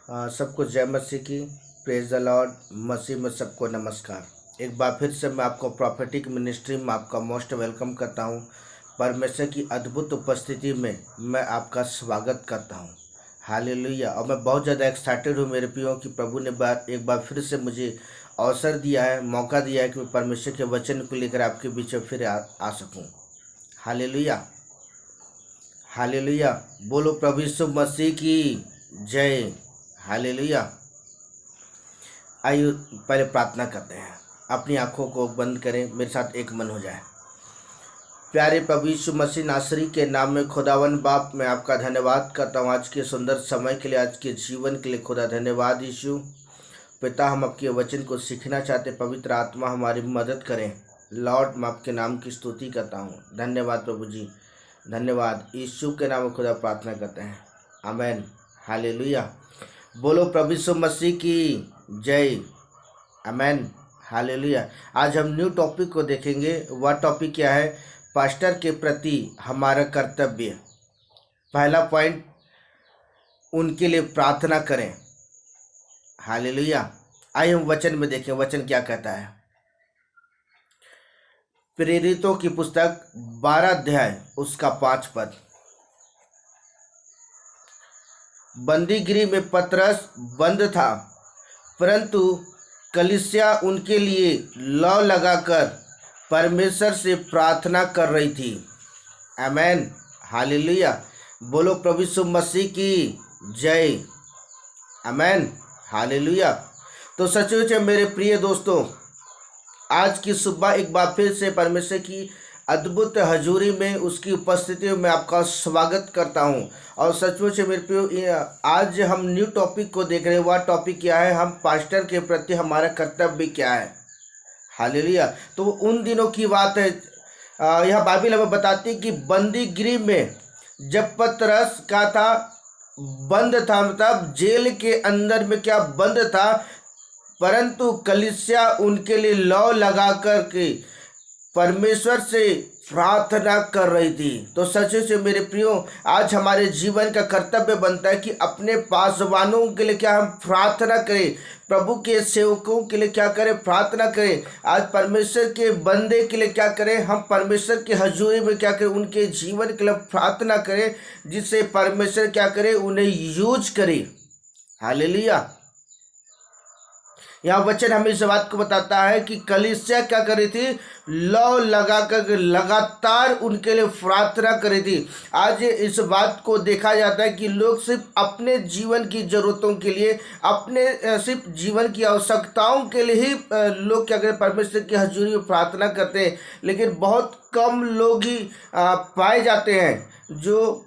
सबको जय मसीह की। Praise the Lord. मसीह में सबको नमस्कार। एक बार फिर से मैं आपको प्रॉफिटिक मिनिस्ट्री में आपका मोस्ट वेलकम करता हूं। परमेश्वर की अद्भुत उपस्थिति में मैं आपका स्वागत करता हूं। हालेलुया। और मैं बहुत ज़्यादा एक्साइटेड हूं मेरे प्रियो कि प्रभु ने एक बार फिर से मुझे अवसर दिया है, मौका दिया है कि मैं परमेश्वर के वचन को लेकर आपके बीच में फिर आ सकूँ। Hallelujah, hallelujah. बोलो प्रभु यीशु मसीह की जय। हालेलुया। आइए पहले प्रार्थना करते हैं। अपनी आंखों को बंद करें, मेरे साथ एक मन हो जाए। प्यारे प्रभु यीशु मसीह नासरी के नाम में खुदावन बाप, मैं आपका धन्यवाद करता हूँ आज के सुंदर समय के लिए, आज के जीवन के लिए। खुदा धन्यवाद यीशु। पिता, हम आपके वचन को सीखना चाहते, पवित्र आत्मा हमारी मदद करें। लॉर्ड, मैं आपके नाम की स्तुति करता हूँ। धन्यवाद प्रभु जी, धन्यवाद। यीशु के नाम में खुदा प्रार्थना करते हैं, आमेन। हालेलुया। बोलो प्रभु यीशु मसीह की जय, आमेन। हालेलुया। आज हम न्यू टॉपिक को देखेंगे। वह टॉपिक क्या है? पास्टर के प्रति हमारा कर्तव्य। पहला पॉइंट, उनके लिए प्रार्थना करें। हालेलुया। आइए हम वचन में देखें, वचन क्या कहता है। प्रेरितों की पुस्तक 12 अध्याय उसका 5 पद। बंदीगृह में पतरस बंद था, परंतु कलीसिया उनके लिए लौ लगाकर परमेश्वर से प्रार्थना कर रही थी। आमेन। हालेलुया। बोलो प्रभु यीशु मसीह की जय, आमेन। हालेलुया। तो सचमुच मेरे प्रिय दोस्तों, आज की सुबह एक बार फिर से परमेश्वर की अद्भुत हजूरी में, उसकी उपस्थिति में आपका स्वागत करता हूं। और सचमुच मेरे प्रियो, आज हम न्यू टॉपिक को देख रहे हैं। वह टॉपिक क्या है? हम पास्टर के प्रति हमारा कर्तव्य क्या है। हालेलुया। तो उन दिनों की बात है। यह बाइबल हमें बताती कि बंदी गृह में जब पतरस का था, बंद था, मतलब जेल के अंदर में क्या बंद था, परंतु कलीसिया उनके लिए लौ लगा कर के परमेश्वर से प्रार्थना कर रही थी। तो सच से मेरे प्रियो, आज हमारे जीवन का कर्तव्य बनता है कि अपने पासवानों के लिए क्या हम प्रार्थना करें, प्रभु के सेवकों के लिए क्या करें, प्रार्थना करें। आज परमेश्वर के बंदे के लिए क्या करें, हम परमेश्वर की हजूरी में क्या करें, उनके जीवन के लिए प्रार्थना करें, जिससे परमेश्वर क्या करे, उन्हें यूज करे। हालेलुया। यहाँ वचन हमें इस बात को बताता है कि कलीसिया क्या कर रही थी, लौ लगाकर लगातार उनके लिए प्रार्थना कर रही थी। आज इस बात को देखा जाता है कि लोग सिर्फ अपने जीवन की जरूरतों के लिए, अपने सिर्फ जीवन की आवश्यकताओं के लिए ही लोग क्या करें, परमेश्वर की हजूरी में प्रार्थना करते हैं। लेकिन बहुत कम लोग ही पाए जाते हैं जो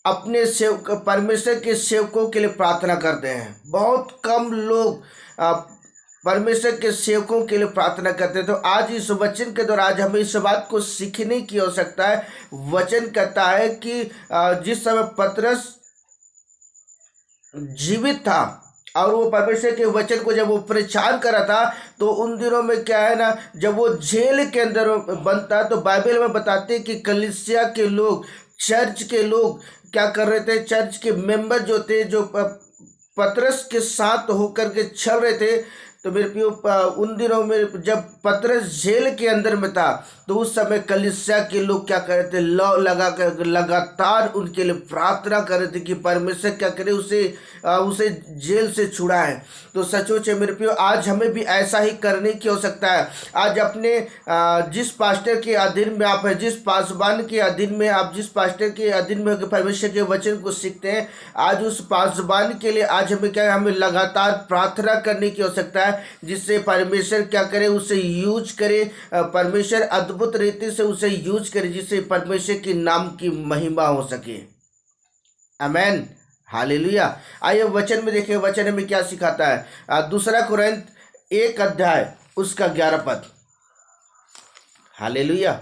अपने सेवक, परमेश्वर के सेवकों के लिए प्रार्थना करते हैं। बहुत कम लोग परमेश्वर के सेवकों के लिए प्रार्थना करते हैं। तो आज इस वचन के द्वारा आज हमें इस बात को सीखने की आवश्यकता है। वचन कहता है कि जिस समय पतरस जीवित था और वो परमेश्वर के वचन को जब वो प्रचार कर रहा था, तो उन दिनों में क्या है ना, जब वो जेल के अंदर बंद था, तो बाइबल में बताते हैं कि कलीसिया के लोग, चर्च के लोग क्या कर रहे थे, चर्च के मेंबर जो थे, जो पतरस के साथ होकर के चल रहे थे। तो मेरे प्रियो, उन दिनों में जब पतरस जेल के अंदर में था, तो उस समय कलीसिया के लोग क्या कर रहे थे, लौ लगा कर लगातार उनके लिए प्रार्थना कर रहे थे कि परमेश्वर क्या करे, उसे जेल से छुड़ाए। तो सचमुच है मेरे प्रियो, आज हमें भी ऐसा ही करने की आवश्यकता है। आज अपने जिस पास्टर के अधीन में आप हैं, जिस पासवान के अधीन में आप, जिस पास्टर के अधीन में परमेश्वर के वचन को सीखते हैं, आज उस पासवान के लिए आज हमें क्या है, हमें लगातार प्रार्थना करने की आवश्यकता है, जिससे परमेश्वर क्या करे, उसे यूज करे, परमेश्वर अद्भुत रीति से उसे यूज करे, जिससे परमेश्वर के नाम की महिमा हो सके। आमेन। हालेलुया। आइए वचन में देखें, वचन में क्या सिखाता है। दूसरा कुरिन्थ 1 अध्याय उसका 11 पद। हालेलुया।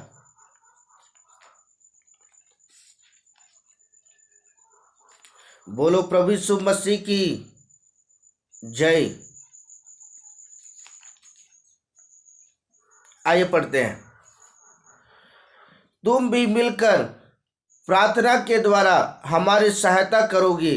बोलो प्रभु यीशु मसीह की जय। आइए पढ़ते हैं। तुम भी मिलकर प्रार्थना के द्वारा हमारी सहायता करोगे,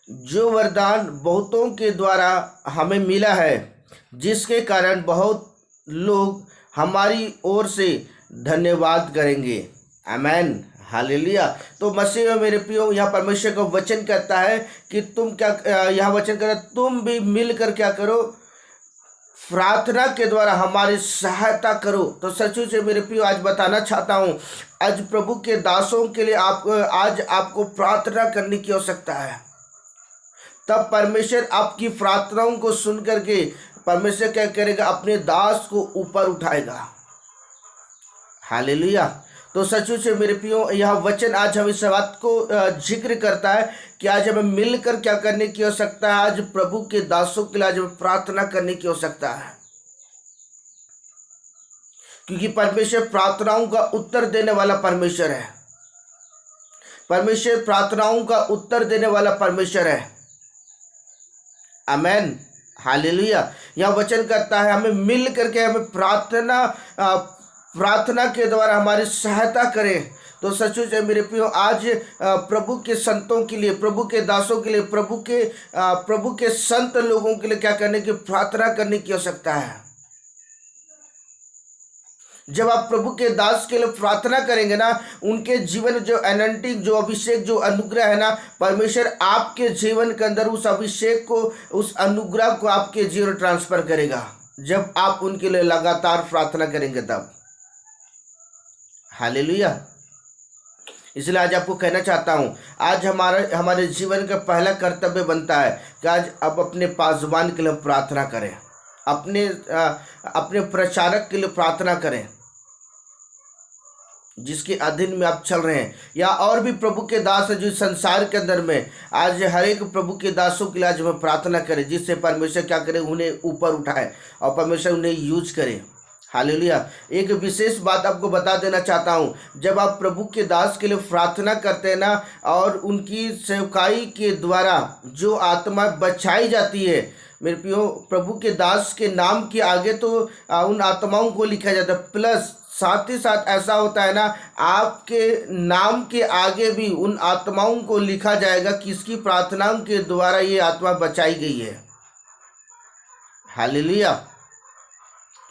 जो वरदान बहुतों के द्वारा हमें मिला है, जिसके कारण बहुत लोग हमारी ओर से धन्यवाद करेंगे। आमेन, हालेलुया। तो मसीह में मेरे प्रियो, यहाँ परमेश्वर का वचन कहता है कि तुम क्या, यहाँ वचन कहता है तुम भी मिलकर क्या करो, प्रार्थना के द्वारा हमारी सहायता करो। तो सचमुच से मेरे प्रियो आज बताना चाहता हूँ, आज प्रभु के दासों के लिए आज आपको प्रार्थना करने की आवश्यकता है। तब परमेश्वर आपकी प्रार्थनाओं को सुन करके परमेश्वर क्या करेगा, अपने दास को ऊपर उठाएगा। हालेलुया। तो सचमुच से मेरे प्रियो, यह वचन आज हम इस बात को जिक्र करता है कि आज हमें मिलकर क्या करने की आवश्यकता है। आज प्रभु के दासों के लिए आज हमें प्रार्थना करने की आवश्यकता है, क्योंकि परमेश्वर प्रार्थनाओं का उत्तर देने वाला परमेश्वर है। परमेश्वर प्रार्थनाओं का उत्तर देने वाला परमेश्वर है। आमेन, हालेलुया। यह वचन करता है हमें मिल करके हमें प्रार्थना के द्वारा हमारी सहायता करें। तो सचमुच है मेरे प्रियो, आज प्रभु के संतों के लिए, प्रभु के दासों के लिए, प्रभु के संत लोगों के लिए क्या करने की, प्रार्थना करने की आवश्यकता है। जब आप प्रभु के दास के लिए प्रार्थना करेंगे ना, उनके जीवन जो एनॉइंटिंग, जो अभिषेक, जो अनुग्रह है ना, परमेश्वर आपके जीवन के अंदर उस अभिषेक को, उस अनुग्रह को आपके जीवन ट्रांसफर करेगा, जब आप उनके लिए लगातार प्रार्थना करेंगे तब। हालेलुया। इसलिए आज आपको कहना चाहता हूँ, आज हमारे जीवन का पहला कर्तव्य बनता है कि आज आप अपने पासवान के लिए प्रार्थना करें, अपने प्रचारक के लिए प्रार्थना करें, जिसके अधीन में आप चल रहे हैं, या और भी प्रभु के दास है जो संसार के अंदर में, आज हर एक प्रभु के दासों के लिए आज हमें प्रार्थना करें, जिससे परमेश्वर क्या करे, उन्हें ऊपर उठाए और परमेश्वर उन्हें यूज करे। हालेलुया। एक विशेष बात आपको बता देना चाहता हूँ, जब आप प्रभु के दास के लिए प्रार्थना करते हैं ना, और उनकी सेवकाई के द्वारा जो आत्मा बचाई जाती है, मेरे प्रियो, प्रभु के दास के नाम के आगे तो उन आत्माओं को लिखा जाता है, प्लस साथ ही साथ ऐसा होता है ना, आपके नाम के आगे भी उन आत्माओं को लिखा जाएगा किसकी प्रार्थनाओं के द्वारा ये आत्मा बचाई गई है। हालेलुया।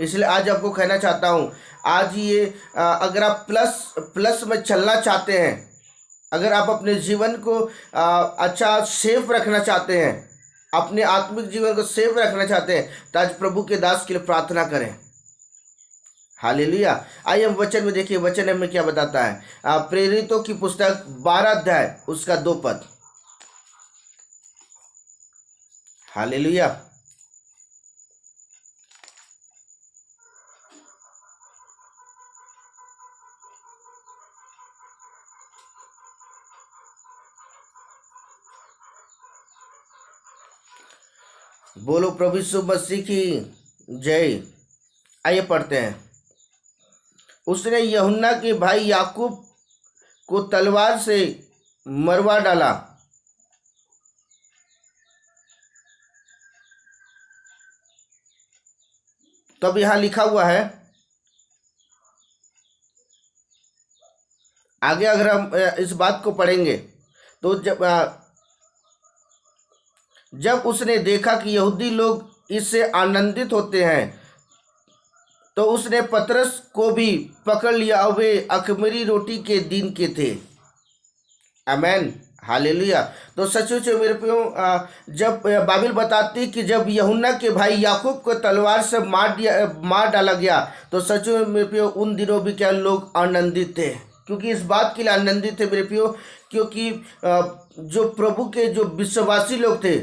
इसलिए आज आपको कहना चाहता हूँ, आज ये अगर आप प्लस में चलना चाहते हैं, अगर आप अपने जीवन को अच्छा सेफ रखना चाहते हैं, अपने आत्मिक जीवन को सेफ रखना चाहते हैं, तो आज प्रभु के दास के लिए प्रार्थना करें। हालेलुया। आइए हम वचन में देखिए, वचन हमें क्या बताता है। प्रेरितों की पुस्तक 12 अध्याय उसका 2 पद। हालेलुया। बोलो प्रभु यीशु मसीह की जय। आइए पढ़ते हैं। उसने यूहन्ना के भाई याकूब को तलवार से मरवा डाला। तब यहाँ लिखा हुआ है आगे, अगर हम इस बात को पढ़ेंगे तो जब उसने देखा कि यहूदी लोग इससे आनंदित होते हैं, तो उसने पतरस को भी पकड़ लिया। वे अख़मीरी रोटी के दिन के थे। आमेन, हालेलुया। तो सचमुच मेरे प्रियो, जब बाइबल बताती कि जब यूहन्ना के भाई याकूब को तलवार से मार डाला गया, तो सचमुच मेरे प्रियो उन दिनों भी क्या लोग आनंदित थे। क्योंकि इस बात के लिए आनंदित थे मेरे प्रियो, क्योंकि जो प्रभु के जो विश्वासी लोग थे,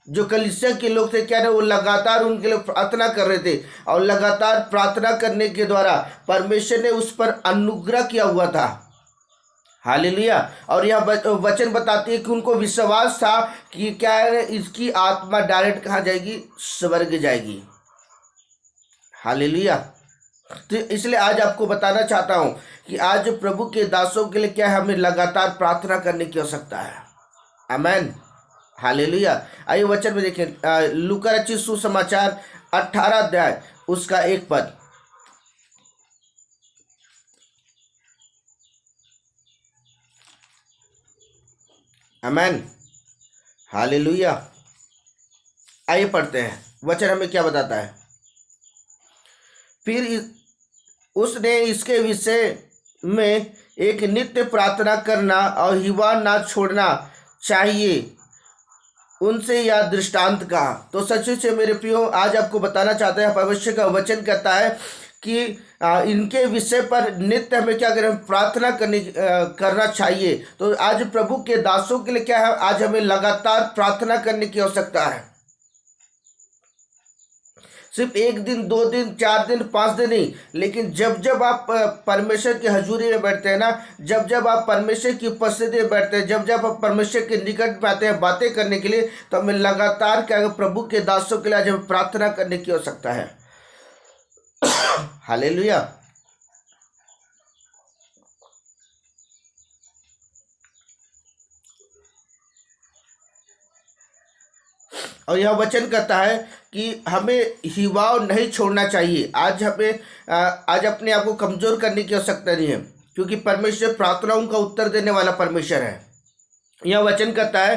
जो कलीसिया के लोग थे, क्या ना, वो लगातार उनके लिए प्रार्थना कर रहे थे, और लगातार प्रार्थना करने के द्वारा परमेश्वर ने उस पर अनुग्रह किया हुआ था। हालेलुया। और यह वचन बताती है कि उनको विश्वास था कि क्या है, इसकी आत्मा डायरेक्ट कहाँ जाएगी, स्वर्ग जाएगी। हालेलुया। तो इसलिए आज आपको बताना चाहता हूँ कि आज प्रभु के दासों के लिए क्या है, हमें लगातार प्रार्थना करने की आवश्यकता है। आमेन, हालेलुया। आइए वचन में देखें, लूका रचित सुसमाचार 18 अध्याय उसका 1 पद। आमेन, हालेलुया। आइए पढ़ते हैं, वचन हमें क्या बताता है। फिर उसने इसके विषय में एक नित्य प्रार्थना करना और हिवा ना छोड़ना चाहिए, उनसे यह दृष्टांत कहा। तो सच्चे से मेरे प्रियो, आज आपको बताना चाहते हैं, भविष्य का वचन कहता है कि इनके विषय पर नित्य हमें क्या करें, प्रार्थना करना चाहिए। तो आज प्रभु के दासों के लिए क्या है, आज हमें लगातार प्रार्थना करने की आवश्यकता है। सिर्फ 1 दिन 2 दिन 4 दिन 5 दिन नहीं, लेकिन जब जब आप परमेश्वर की हजूरी में बैठते हैं ना, जब जब आप परमेश्वर की उपस्थिति में बैठते हैं, जब जब आप परमेश्वर के निकट में आते हैं बातें करने के लिए, तो हमें लगातार क्या, प्रभु के दासों के लिए आज हमें प्रार्थना करने की आवश्यकता है। हालेलुया। और यह वचन कहता है कि हमें हिवाव नहीं छोड़ना चाहिए। आज हमें आज अपने आप को कमजोर करने की आवश्यकता नहीं है, क्योंकि परमेश्वर प्रार्थनाओं का उत्तर देने वाला परमेश्वर है। यह वचन कहता है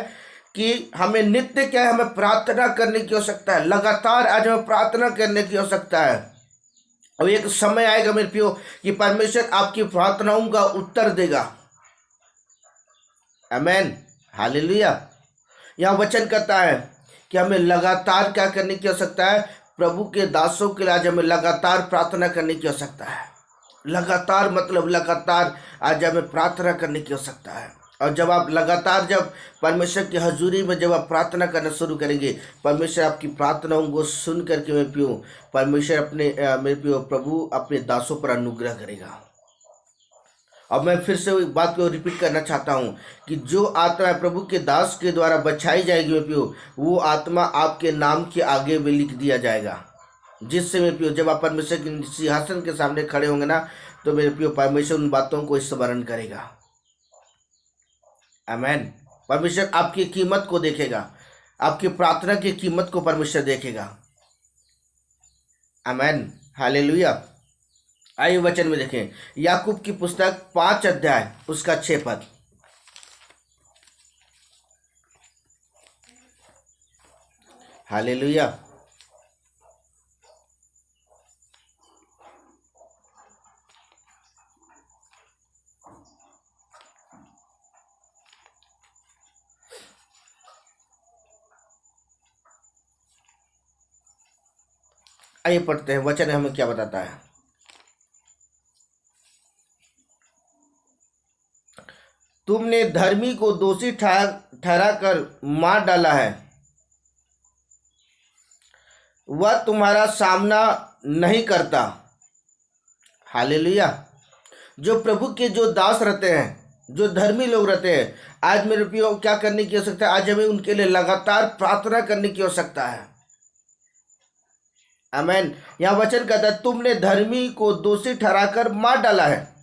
कि हमें नित्य क्या है, हमें प्रार्थना करने की आवश्यकता है। लगातार आज हमें प्रार्थना करने की आवश्यकता है। और एक समय आएगा मेरे प्रियो कि परमेश्वर आपकी प्रार्थनाओं का उत्तर देगा। आमीन, हालेलुया। यह वचन कहता है कि हमें लगातार क्या करने की आवश्यकता है, प्रभु के दासों के लिए आज हमें लगातार प्रार्थना करने की आवश्यकता है। लगातार मतलब लगातार आज हमें प्रार्थना करने की आवश्यकता है। और जब आप लगातार, जब परमेश्वर की हजूरी में जब आप प्रार्थना करना शुरू करेंगे, परमेश्वर आपकी प्रार्थनाओं को सुन करके मेरे प्रियो, परमेश्वर मेरे प्रियो प्रभु अपने दासों पर अनुग्रह करेगा। अब मैं फिर से एक बात को रिपीट करना चाहता हूँ कि जो आत्मा प्रभु के दास के द्वारा बचाई जाएगी मेरे प्रियो, वो आत्मा आपके नाम के आगे में लिख दिया जाएगा, जिससे मेरे प्रियो जब आप परमेश्वर के सिंहासन के सामने खड़े होंगे ना, तो मेरे प्रियो परमेश्वर उन बातों को स्मरण करेगा। आमीन। परमेश्वर आपकी कीमत को देखेगा, आपकी प्रार्थना की कीमत को परमेश्वर देखेगा। आमीन, हालेलुया। आइए वचन में देखें, याकूब की पुस्तक 5 अध्याय उसका 6 पद। हालेलुया। आइए पढ़ते हैं, वचन हमें क्या बताता है। तुमने धर्मी को दोषी ठहरा कर मार डाला है, वह तुम्हारा सामना नहीं करता। हालेलुया। जो प्रभु के जो दास रहते हैं, जो धर्मी लोग रहते हैं, आज मेरे प्रियो क्या करने की आवश्यकता है, आज हमें उनके लिए लगातार प्रार्थना करने की आवश्यकता है। आमीन। यहाँ वचन कहता है तुमने धर्मी को दोषी ठहराकर मार डाला है।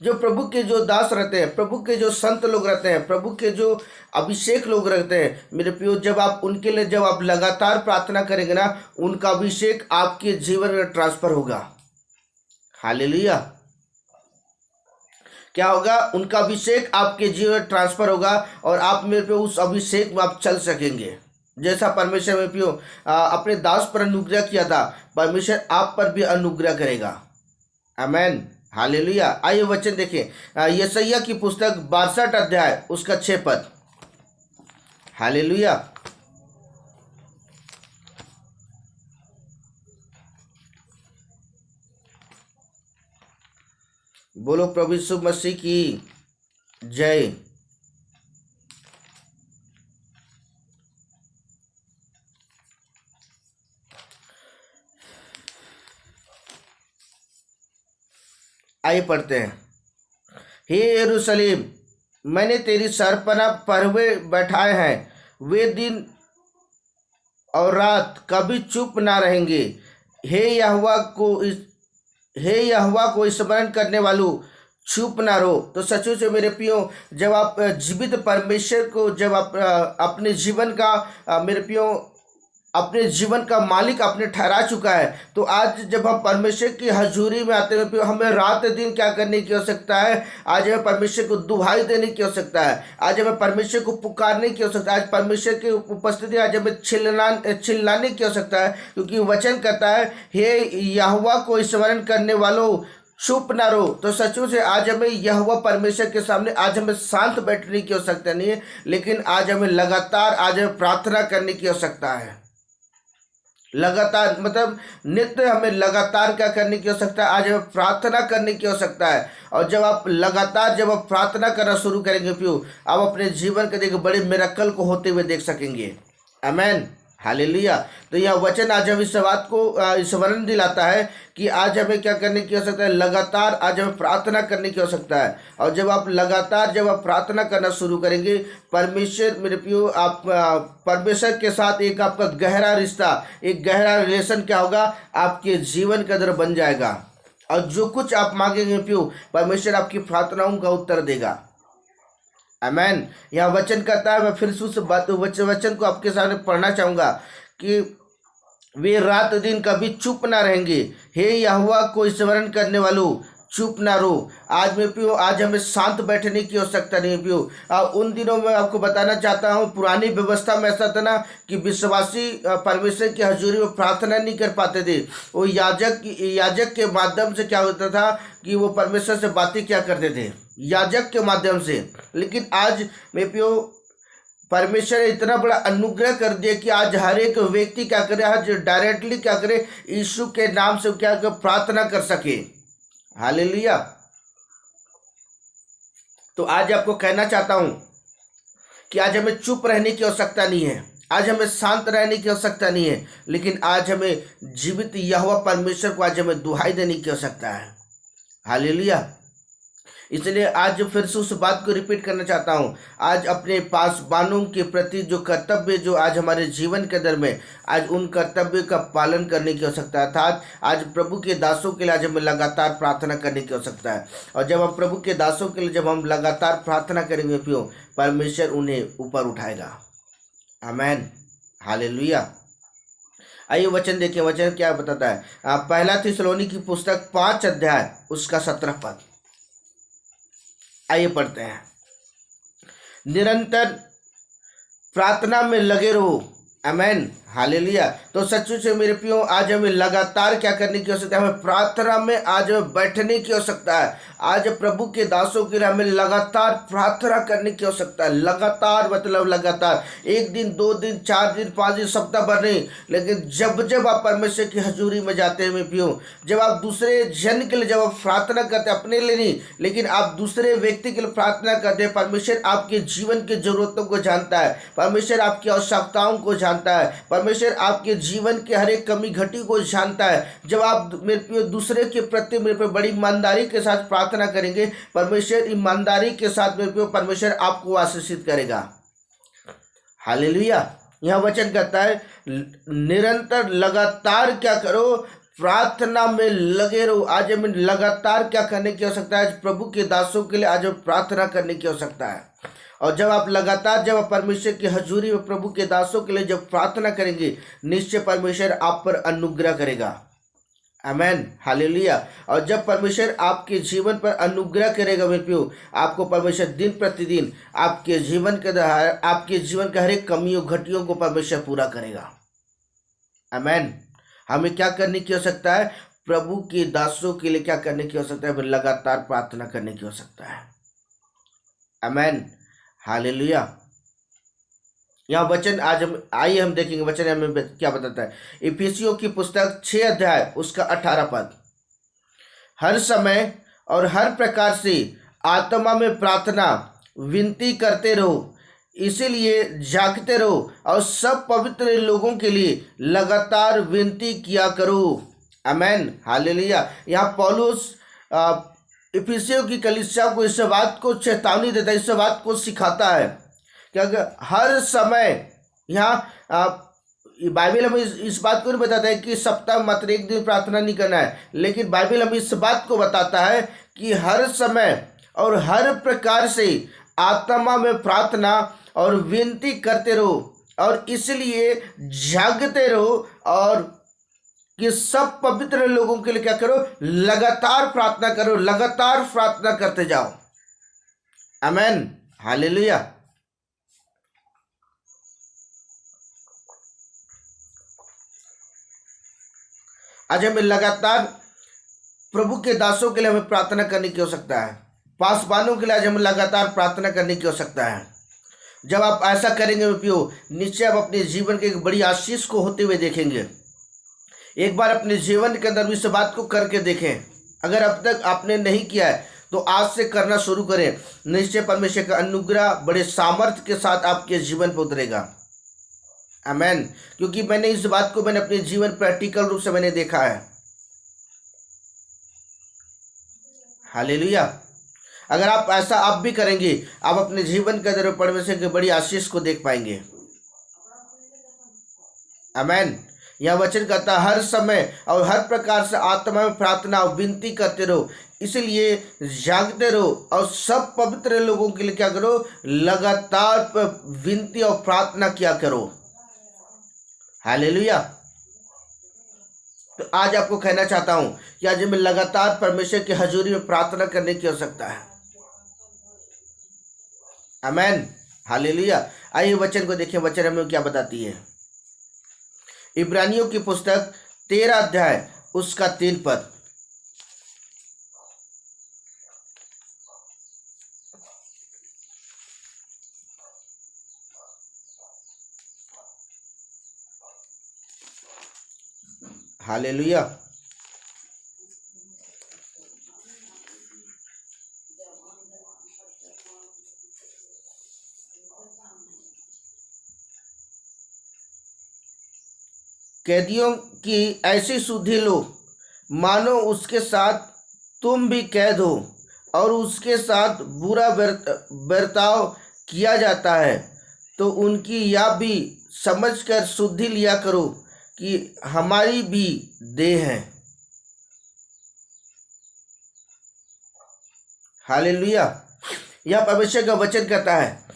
जो प्रभु के जो दास रहते हैं, प्रभु के जो संत लोग रहते हैं, प्रभु के जो अभिषेक लोग रहते हैं मेरे प्रियो, जब आप उनके लिए जब आप लगातार प्रार्थना करेंगे ना, उनका अभिषेक आपके जीवन में ट्रांसफर होगा। हालेलुया। क्या होगा, उनका अभिषेक आपके जीवन में ट्रांसफर होगा और आप मेरे पे उस अभिषेक में आप चल सकेंगे। जैसा परमेश्वर मेरे प्रियो अपने दास पर अनुग्रह किया था, परमेश्वर आप पर भी अनुग्रह करेगा। आमीन, हालेलुया। आइए वचन देखें, यशायाह की पुस्तक 62 अध्याय उसका 6 पद। हालेलुया। बोलो प्रभु यीशु मसीह की जय। आइए पढ़ते हैं। हे यरूशलेम, मैंने तेरी सरपना परवे बैठाए हैं, वे दिन और रात कभी चुप ना रहेंगे। हे यहोवा को स्मरण करने वालों, चुप ना रहो। तो सचमुच से मेरे प्रियो, जब आप जीवित परमेश्वर को, जब आप अपने जीवन का मेरे प्रियो अपने जीवन का मालिक आपने ठहरा चुका है। तो आज जब हम परमेश्वर की हजूरी में आते हैं तो हमें रात दिन क्या करने की आवश्यकता है? आज हमें परमेश्वर को दुहाई देने की आवश्यकता है। आज हमें परमेश्वर को पुकारने की आवश्यकता है। आज परमेश्वर की उपस्थिति आज हमें चिल्लाने की आवश्यकता है, क्योंकि वचन कहता है, हे यहोवा को स्मरण करने वालों चुप ना रहो। तो सचमुच से आज हमें यहोवा परमेश्वर के सामने आज हमें शांत बैठने की आवश्यकता नहीं है, लेकिन आज हमें लगातार आज हमें प्रार्थना करने की आवश्यकता है। लगातार मतलब नित्य हमें लगातार क्या करने की आवश्यकता है? आज हमें प्रार्थना करने की आवश्यकता है। और जब आप लगातार जब आप प्रार्थना करना शुरू करेंगे प्यो, आप अपने जीवन के देखिए बड़े मिरेकल को होते हुए देख सकेंगे। आमेन, हालेलुया। तो यह वचन आज हम इस बात को स्मरण दिलाता है कि आज हमें क्या करने की आवश्यकता है? लगातार आज हमें प्रार्थना करने की आवश्यकता है। और जब आप लगातार जब आप प्रार्थना करना शुरू करेंगे, परमेश्वर मेरे प्रियो आप परमेश्वर के साथ एक आपका गहरा रिश्ता, एक गहरा रिलेशन क्या होगा? आपके जीवन के अंदर बन जाएगा। और जो कुछ आप मांगेंगे प्रियो, परमेश्वर आपकी प्रार्थनाओं का उत्तर देगा। आमेन। यह वचन कहता है, मैं फिर से उस वचन को आपके सामने पढ़ना चाहूँगा कि वे रात दिन कभी चुप ना रहेंगे। हे यहोवा को स्मरण करने वालों चुप ना रहो। आज में पियो, आज हमें शांत बैठने की आवश्यकता नहीं पियो। उन दिनों में आपको बताना चाहता हूँ, पुरानी व्यवस्था में ऐसा था ना कि विश्वासी परमेश्वर की हजूरी में प्रार्थना नहीं कर पाते थे। वो याजक के माध्यम से क्या होता था कि वो परमेश्वर से बातें क्या करते थे? याजक के माध्यम से। लेकिन आज में पियो, परमेश्वर ने इतना बड़ा अनुग्रह कर दिया कि आज हर एक व्यक्ति क्या करे? आज डायरेक्टली क्या करे? यीशु के नाम से क्या कर प्रार्थना कर सके। हालेलुया। तो आज आपको कहना चाहता हूं कि आज हमें चुप रहने की आवश्यकता नहीं है, आज हमें शांत रहने की आवश्यकता नहीं है, लेकिन आज हमें जीवित यहोवा परमेश्वर को आज हमें दुहाई देने की आवश्यकता है। हालेलुया। इसलिए आज फिर से उस बात को रिपीट करना चाहता हूँ, आज अपने पासवानों के प्रति जो कर्तव्य जो आज हमारे जीवन के अंदर में, आज उन कर्तव्य का पालन करने की आवश्यकता है। अर्थात आज प्रभु के दासों के लिए आज हमें लगातार प्रार्थना करने की आवश्यकता है। और जब हम प्रभु के दासों के लिए जब हम लगातार प्रार्थना करेंगे प्रियो, परमेश्वर उन्हें ऊपर उठाएगा। आमेन, हालेलुया। आइए वचन देखिए, वचन क्या बताता है? पहला थिस्सलुनीकी की पुस्तक 5 अध्याय उसका 17 पद। आइए पढ़ते हैं। निरंतर प्रार्थना में लगे रहो। आमेन, हालेलुया। तो सचमुच से मेरे प्रियो, आज हमें लगातार क्या करने की आवश्यकता है? हमें प्रार्थना में आज हमें बैठने की आवश्यकता है। आज प्रभु के दासों के लिए हमें लगातार प्रार्थना करने की आवश्यकता है। लगातार मतलब लगातार, 1 दिन 2 दिन 4 दिन 5 दिन सप्ताह भर नहीं, लेकिन जब जब आप परमेश्वर की हजूरी में जाते हैं मेरे प्रियो, जब आप दूसरे जन के लिए जब आप प्रार्थना करते हैं, अपने लिए नहीं लेकिन आप दूसरे व्यक्ति के लिए प्रार्थना करते हैं, परमेश्वर आपके जीवन की जरूरतों को जानता है, परमेश्वर आपकी आवश्यकताओं को जानता है, परमेश्वर आपके जीवन के हर एक कमी घटी को जानता है। जब आप मेरे प्रिय दूसरे के प्रति मेरे पे बड़ी ईमानदारी के साथ प्रार्थना करेंगे, परमेश्वर ईमानदारी के साथ मेरे प्रिय परमेश्वर आपको आशीषित करेगा। हालेलुया। यह वचन कहता है निरंतर लगातार क्या करो? प्रार्थना में लगे रहो। आज हमें लगातार क्या करने की आवश्यकता है? आज प्रभु के दासों के लिए आज प्रार्थना करने की आवश्यकता है। और जब आप लगातार जब आप परमेश्वर की हजूरी में प्रभु के दासों के लिए जब प्रार्थना करेंगे, निश्चय परमेश्वर आप पर अनुग्रह करेगा। आमेन, हालेलुया। और जब परमेश्वर आपके जीवन पर अनुग्रह करेगा मेरे प्रियो, आपको परमेश्वर दिन प्रतिदिन आपके जीवन के हर एक कमियों घटियों को परमेश्वर पूरा करेगा। आमेन। हमें क्या करने की आवश्यकता है? प्रभु के दासों के लिए क्या करने की आवश्यकता है? लगातार प्रार्थना करने की आवश्यकता है। आमेन, हालेलुया। यहाँ वचन आज आइए हम देखेंगे वचन हमें क्या बताता है। इफिसियों की पुस्तक 6 अध्याय उसका 18 पद। हर समय और हर प्रकार से आत्मा में प्रार्थना विनती करते रहो, इसीलिए जागते रहो और सब पवित्र लोगों के लिए लगातार विनती किया करो। आमेन, हालेलुया। यहाँ पौलुस इफिसियों की कलीसिया को इस बात को चेतावनी देता है, इस बात को सिखाता है कि हर समय यहाँ बाइबल हमें इस बात को नहीं बताता है कि सप्ताह मात्र 1 दिन प्रार्थना नहीं करना है, लेकिन बाइबल हमें इस बात को बताता है कि हर समय और हर प्रकार से आत्मा में प्रार्थना और विनती करते रहो और इसलिए जागते रहो और कि सब पवित्र लोगों के लिए क्या करो, लगातार प्रार्थना करो, लगातार प्रार्थना करते जाओ। आमेन, हालेलुया। आज हमें लगातार प्रभु के दासों के लिए हमें प्रार्थना करने की आवश्यकता है। पासवानों के लिए आज हमें लगातार प्रार्थना करने की आवश्यकता है। जब आप ऐसा करेंगे प्रियो, निश्चय आप अपने जीवन के एक बड़ी आशीष को होते हुए देखेंगे। एक बार अपने जीवन के अंदर इस बात को करके देखें। अगर अब तक आपने नहीं किया है तो आज से करना शुरू करें। निश्चय परमेश्वर का अनुग्रह बड़े सामर्थ्य के साथ आपके जीवन पर उतरेगा। आमेन। क्योंकि मैंने इस बात को अपने जीवन प्रैक्टिकल रूप से मैंने देखा है। हालेलुया। अगर आप ऐसा आप भी करेंगे, आप अपने जीवन के अंदर परमेश्वर की बड़ी आशीष को देख पाएंगे। आमेन। यह वचन कहता है हर समय और हर प्रकार से आत्मा में प्रार्थना और विनती करते रहो, इसलिए जागते रहो और सब पवित्र लोगों के लिए क्या करो, लगातार विनती और प्रार्थना किया करो। हालेलुया। तो आज आपको कहना चाहता हूं कि आज हमें लगातार परमेश्वर की हजूरी में प्रार्थना करने की आवश्यकता है। आमेन, हालेलुया। आइए वचन को देखिए, वचन हमें क्या बताती है। इब्रानियों की पुस्तक 13 अध्याय उसका 3 पद। हालेलुया। कैदियों की ऐसी सुधि लो मानो उसके साथ तुम भी कैद हो और उसके साथ बुरा बर्ताव किया जाता है, तो उनकी यह भी समझकर शुद्धि लिया करो कि हमारी भी देह है। हालेलुया। यह परमेश्वर का वचन कहता है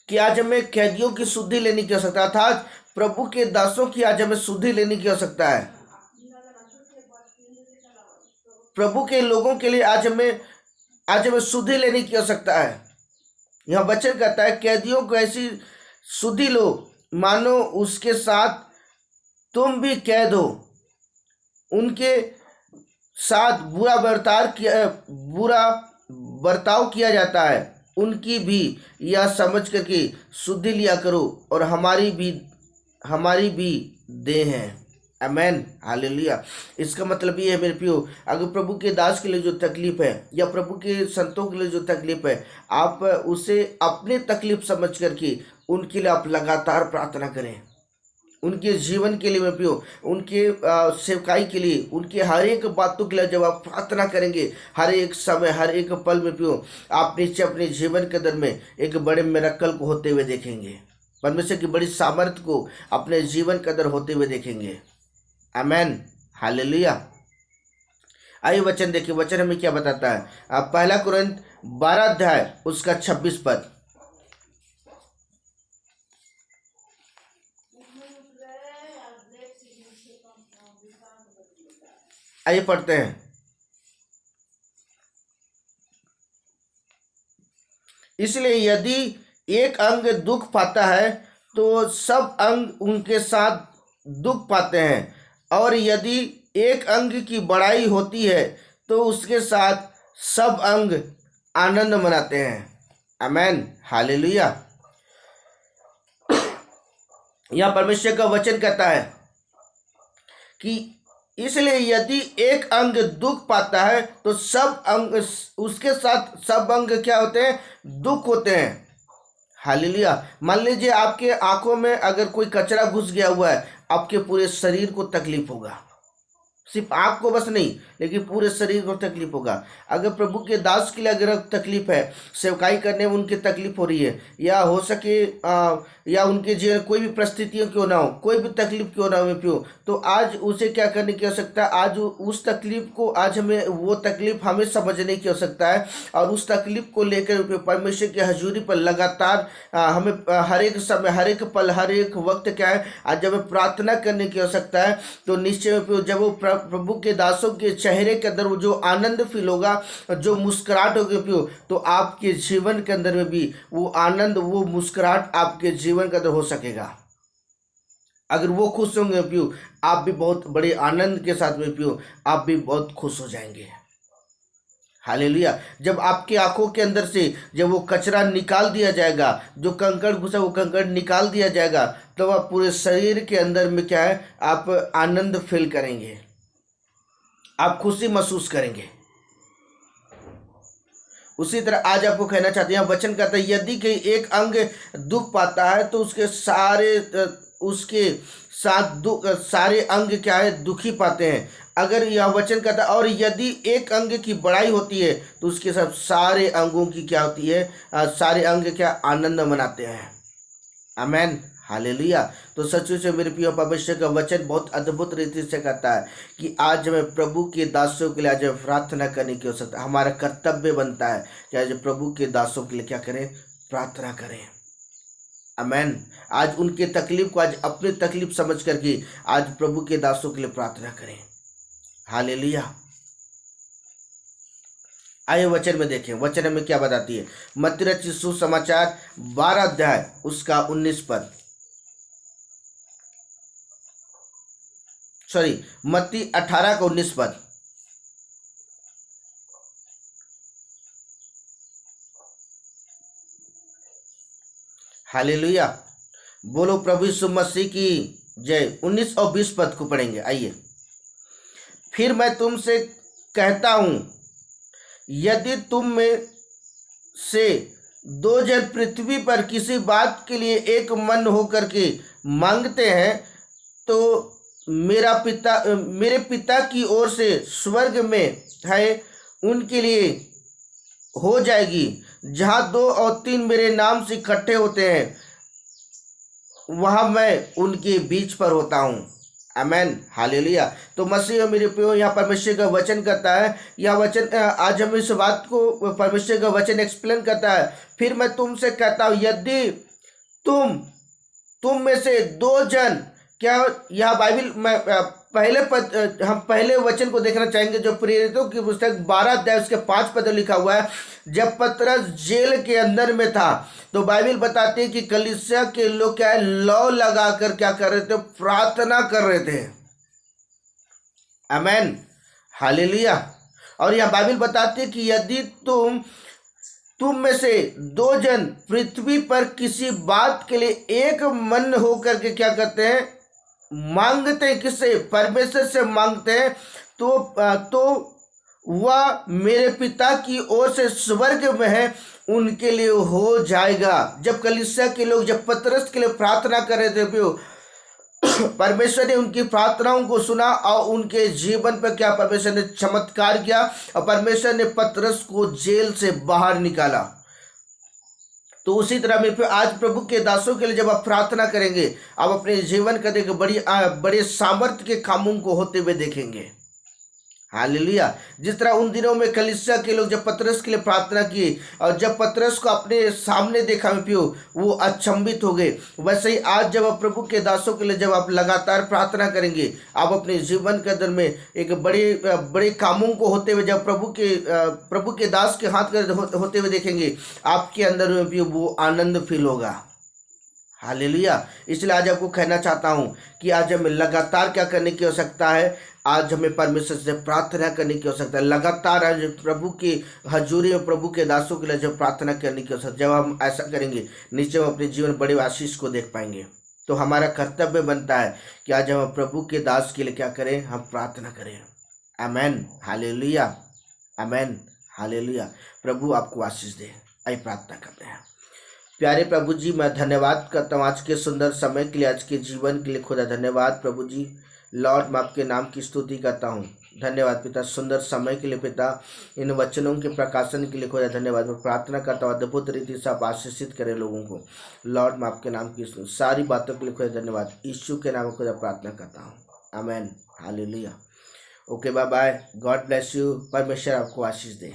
कि आज हमें कैदियों की शुद्धि लेने की आवश्यकता था। प्रभु के दासों की आज हमें शुद्धि लेने की आवश्यकता है। प्रभु के लोगों के लिए आज हमें शुद्धि लेने की आवश्यकता है। यह वचन कहता है कैदियों को ऐसी शुद्धि लो मानो उसके साथ तुम भी कैद हो, उनके साथ बुरा बर्ताव किया जाता है, उनकी भी यह समझ करके शुद्धि लिया करो और हमारी भी देह है। आमेन, हालेलुया। इसका मतलब ये है मेरे प्रियो, अगर प्रभु के दास के लिए जो तकलीफ है या प्रभु के संतों के लिए जो तकलीफ है, आप उसे अपने तकलीफ समझ करके उनके लिए आप लगातार प्रार्थना करें। उनके जीवन के लिए मेरे प्रियो, उनके सेवकाई के लिए, उनके हर एक बातों के लिए जब आप प्रार्थना करेंगे, हर एक समय हर एक पल में प्रियो, आप नीचे अपने जीवन के अंदर में एक बड़े मिरेकल को होते हुए देखेंगे। परमेश्वर की बड़ी सामर्थ्य को अपने जीवन के अंदर होते हुए देखेंगे। आमेन, हालेलुया। आइए वचन देखिए, वचन हमें क्या बताता है। आप 1 कुरिन्थ 12 अध्याय उसका 26 पद। आइए पढ़ते हैं। इसलिए यदि एक अंग दुख पाता है तो सब अंग उनके साथ दुख पाते हैं, और यदि एक अंग की बड़ाई होती है तो उसके साथ सब अंग आनंद मनाते हैं। आमेन, हालेलुया। यह परमेश्वर का वचन कहता है कि इसलिए यदि एक अंग दुख पाता है तो सब अंग उसके साथ सब अंग क्या होते हैं, दुख होते हैं। हालेलुया। मान लीजिए आपके आंखों में अगर कोई कचरा घुस गया हुआ है, आपके पूरे शरीर को तकलीफ होगा, सिर्फ आँख को बस नहीं, लेकिन पूरे शरीर को तकलीफ होगा। अगर प्रभु के दास के लिए अगर तकलीफ है, सेवकाई करने में उनकी तकलीफ हो रही है, या हो सके या उनके जीवन कोई भी परिस्थितियों क्यों ना हो, कोई भी तकलीफ क्यों ना हो क्यों, तो आज उसे क्या करने की आवश्यकता है? आज उस तकलीफ को, आज हमें वो तकलीफ हमें समझने की आवश्यकता है, और उस तकलीफ को लेकर परमेश्वर की हजूरी पर लगातार हमें हर एक समय, हर एक पल, हर एक वक्त क्या है, आज जब प्रार्थना करने की आवश्यकता है। तो निश्चय जब वो प्रभु के दासों के चेहरे के अंदर वो जो आनंद फील होगा, जो मुस्कुराहट होगी, तो आपके जीवन के अंदर में भी वो आनंद, वो मुस्कुराहट आपके जीवन के अंदर हो सकेगा। अगर वो खुश होंगे प्यू, आप भी बहुत बड़े आनंद के साथ में प्यू, आप भी बहुत खुश हो जाएंगे। हालेलुया। जब आपकी आंखों के अंदर से जब वो कचरा निकाल दिया जाएगा, जो कंकड़ घुसा वो कंकड़ निकाल दिया जाएगा, तो आप पूरे शरीर के अंदर में क्या है, आप आनंद फील करेंगे, आप खुशी महसूस करेंगे। उसी तरह आज आपको कहना चाहते हैं, वचन कहता है यदि कोई एक अंग दुख पाता है तो उसके साथ सारे अंग क्या है, दुखी पाते हैं। अगर यह वचन कहता है और यदि एक अंग की बड़ाई होती है तो उसके साथ सारे अंगों की क्या होती है, सारे अंग क्या आनंद मनाते हैं। आमेन, हालेलुया। तो सचमुच में मेरे प्रिय, परमेश्वर का वचन बहुत अद्भुत रीति से कहता है कि आज हमें प्रभु के दासों के लिए आज प्रार्थना करने की आवश्यकता है। हमारा कर्तव्य बनता है कि आज प्रभु के दासों के लिए क्या करें, प्रार्थना करें। आमेन। आज उनके तकलीफ को आज अपनी तकलीफ समझ करके आज प्रभु के दासों के लिए प्रार्थना करें। हालेलुया। आइए वचन में देखें, वचन में क्या बताती है। मत्ती रचित सुसमाचार 12 अध्याय उसका 19 पद, मत्ती 18 का 19 पद। हालेलुया, बोलो प्रभु यीशु मसीह की जय। 19 और 20 पद को पढ़ेंगे। आइए। फिर मैं तुमसे कहता हूं, यदि तुम में से 2 जन पृथ्वी पर किसी बात के लिए एक मन होकर के मांगते हैं तो मेरे पिता की ओर से स्वर्ग में है उनके लिए हो जाएगी। जहाँ 2 और 3 मेरे नाम से इकट्ठे होते हैं, वहाँ मैं उनके बीच पर होता हूँ। Amen, hallelujah. तो मसीह मेरे प्रियो, यहाँ परमेश्वर का वचन करता है, यह वचन आज हम इस बात को परमेश्वर का वचन एक्सप्लेन करता है। फिर मैं तुमसे कहता हूँ, यदि तुम में से 2 जन, क्या यह बाइबल में हम पहले वचन को देखना चाहेंगे, जो प्रेरितों की पुस्तक 12 अध्याय उसके 5 पद लिखा हुआ है। जब पतरस जेल के अंदर में था तो बाइबल बताती है कि कलीसिया के लोग क्या है, लौ लगा कर क्या कर रहे थे, प्रार्थना कर रहे थे। आमेन, हालेलुया। और यह बाइबल बताती है कि यदि तुम में से 2 जन पृथ्वी पर किसी बात के लिए एक मन होकर के क्या करते हैं, मांगते हैं, किससे, परमेश्वर से मांगते हैं, तो वह मेरे पिता की ओर से स्वर्ग में है, उनके लिए हो जाएगा। जब कलीसिया के लोग जब पतरस के लिए प्रार्थना कर रहे थे, परमेश्वर ने उनकी प्रार्थनाओं को सुना और उनके जीवन पर क्या परमेश्वर ने चमत्कार किया, और परमेश्वर ने पतरस को जेल से बाहर निकाला। तो उसी तरह में आज प्रभु के दासों के लिए जब आप प्रार्थना करेंगे, आप अपने जीवन का देख बड़े सामर्थ्य के कामों को होते हुए देखेंगे। हालेलुया। जिस तरह उन दिनों में कलीसिया के लोग जब पतरस के लिए प्रार्थना किए और जब पतरस को अपने सामने देखा में पियो, वो अचंभित हो गए, वैसे ही आज जब आप प्रभु के दासों के लिए जब आप लगातार प्रार्थना करेंगे, आप अपने जीवन के अंदर में एक बड़े कामों को होते हुए जब प्रभु के दास के हाथ होते हुए देखेंगे, आपके अंदर में भी वो आनंद फील होगा। हालेलुया। इसलिए आज आपको कहना चाहता हूँ कि आज हमें लगातार क्या करने की आवश्यकता है, आज हमें परमेश्वर से प्रार्थना करने की आवश्यकता है। लगातार आज प्रभु की हजूरी में प्रभु के दासों के लिए जब प्रार्थना करने की आवश्यकता, जब हम ऐसा करेंगे निश्चय हम अपने जीवन बड़े आशीष को देख पाएंगे। तो हमारा कर्तव्य बनता है कि आज हम प्रभु के दास के लिए क्या करें, हम प्रार्थना करें। आमेन, हालेलुया, आमेन, हालेलुया। प्रभु आपको आशीष दे। आइए प्रार्थना करते हैं। प्यारे प्रभु जी, मैं धन्यवाद करता हूँ आज के सुंदर समय के लिए, आज के जीवन के लिए। खुदा धन्यवाद प्रभु जी, लॉर्ड मैं आपके नाम की स्तुति करता हूँ। धन्यवाद पिता, सुंदर समय के लिए पिता, इन वचनों के प्रकाशन के लिए खुदा धन्यवाद। मैं प्रार्थना करता हूँ अद्भुत रीति से आप आशीषित करें लोगों को। लॉर्ड मैं आपके नाम की सारी बातों के लिए खुदा धन्यवाद। यीशु के नाम में खुदा प्रार्थना करता हूँ, amen, hallelujah. Okay, bye bye, God bless you. परमेश्वर आपको आशीष दे।